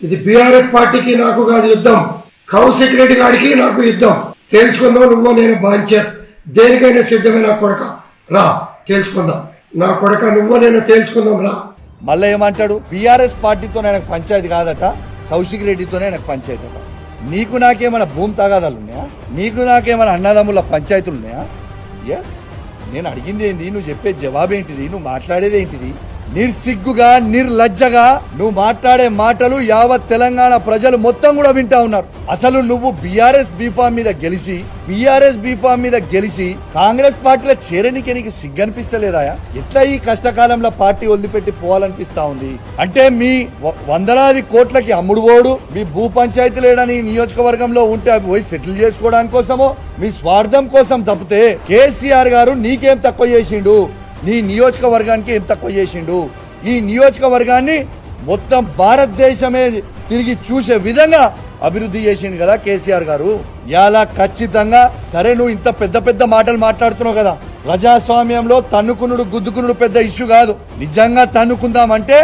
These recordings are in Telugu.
ఇది బీఆర్ఎస్ పార్టీకి నాకు కాదు యుద్ధం, కౌశిక్ రెడ్డి గారికి నాకు యుద్ధం. తేల్చుకుందాం, నువ్వు నేను బాంచే దేనికైనా సిద్ధమే. నా కొడక రా తేల్చుకుందాం, నా కొడక నువ్వు నేను తేల్చుకుందాం రా. మళ్ళీ ఏమంటాడు, బీఆర్ఎస్ పార్టీతో నాకు పంచాయతీ కాదట, కౌశిక్ రెడ్డితోనే నాకు పంచాయతీ అట. నీకు నాకేమైనా భూమి తగాదాలు ఉన్నాయా? నీకు నాకేమైనా అన్నదమ్ముల పంచాయతీలు ఉన్నాయా? ఎస్, నేను అడిగింది ఏంది, నువ్వు చెప్పే జవాబేంటిది, నువ్వు మాట్లాడేది ఏంటిది? నిర్సిగ్గుగా నిర్లజ్జగా నువ్వు మాట్లాడే మాటలు యావత్ తెలంగాణ ప్రజలు మొత్తం కూడా వింటా ఉన్నారు. అసలు నువ్వు బీఆర్ఎస్ బీఫామ్ మీద గెలిచి కాంగ్రెస్ పార్టీలో చేరనికి నీకు సిగ్గనిపిస్తలేదా? ఎట్లా ఈ కష్టకాలంలో పార్టీ వదిలిపెట్టి పోవాలనిపిస్తా ఉంది? అంటే మీ వందలాది కోట్లకి అమ్ముడు పోడు, మీ భూ పంచాయతీ లేడని నియోజకవర్గంలో ఉంటే అవి పోయి సెటిల్ చేసుకోవడానికి కోసమో మీ స్వార్థం కోసం తప్పితే కేసీఆర్ గారు నీకేం తక్కువ చేసిండు? నీ నియోజకవర్గానికి ఏం తక్కువ చేసిండు? ఈ నియోజకవర్గాన్ని మొత్తం భారతదేశమే తిరిగి చూసే విధంగా అభివృద్ధి చేసిండు కదా కేసీఆర్ గారు. ఇలా ఖచ్చితంగా సరే, నువ్వు ఇంత పెద్ద పెద్ద మాటలు మాట్లాడుతున్నావు కదా, ప్రజాస్వామ్యంలో తన్నుకునుడు గుద్దుకునుడు పెద్ద ఇష్యూ కాదు. నిజంగా తన్నుకుందామంటే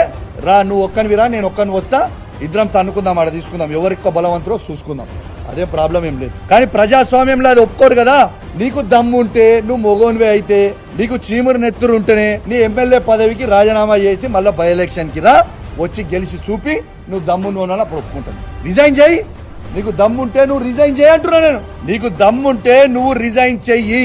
రా, నువ్వు ఒక్కనివిరా, నేను ఒక్కని వస్తా, ఇద్దరం తన్నుకుందాం, ఆడ తీసుకుందాం, ఎవరికి బలవంతురో చూసుకుందాం, అదే ప్రాబ్లం ఏం లేదు. కానీ ప్రజాస్వామ్యంలో అది ఒప్పుకోరు కదా. నీకు దమ్ము ఉంటే, నువ్వు మొగోనివే అయితే, నీకు చీమురు నెత్తురు ఉంటేనే నీ ఎమ్మెల్యే పదవికి రాజీనామా చేసి మళ్ళీ బై ఎలక్షన్ కి రా, వచ్చి గెలిచి చూపి నువ్వు దమ్ము నువ్వు అప్పుడు ఒప్పుకుంటాను. రిజైన్ చేయి, నీకు దమ్ముంటే నువ్వు రిజైన్ చేయి అంటున్నా నేను. నీకు దమ్ముంటే నువ్వు రిజైన్ చెయ్యి,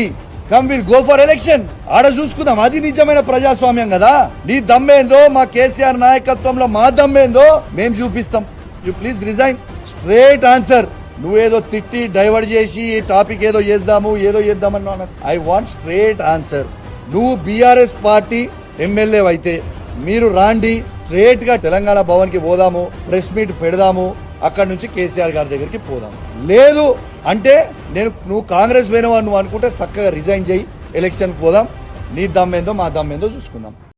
come will go for election, ఆడ చూసుకుందాం. అది నిజమైన ప్రజాస్వామ్యం కదా. నీ దమ్మేందో, మా కేసీఆర్ నాయకత్వంలో మా దమ్మేందో మేము చూపిస్తాం. You please resign. Straight answer. నువ్వేదో తిట్టి డైవర్ట్ చేసి ఈ టాపిక్ ఏదో చేద్దామన్నా, ఐ వాంట్ స్ట్రేట్ ఆన్సర్. నువ్వు బీఆర్ఎస్ పార్టీ ఎమ్మెల్యే అయితే మీరు రాండి, స్ట్రేట్ గా తెలంగాణ భవన్ కి పోదాము, ప్రెస్ మీట్ పెడదాము, అక్కడ నుంచి కేసీఆర్ గారి దగ్గరికి పోదాము. లేదు అంటే నువ్వు కాంగ్రెస్ పోయినవా నువ్వు అనుకుంటే చక్కగా రిజైన్ చేయి, ఎలక్షన్ పోదాం, నీ దమ్మేందో మా దమ్మేందో చూసుకుందాం.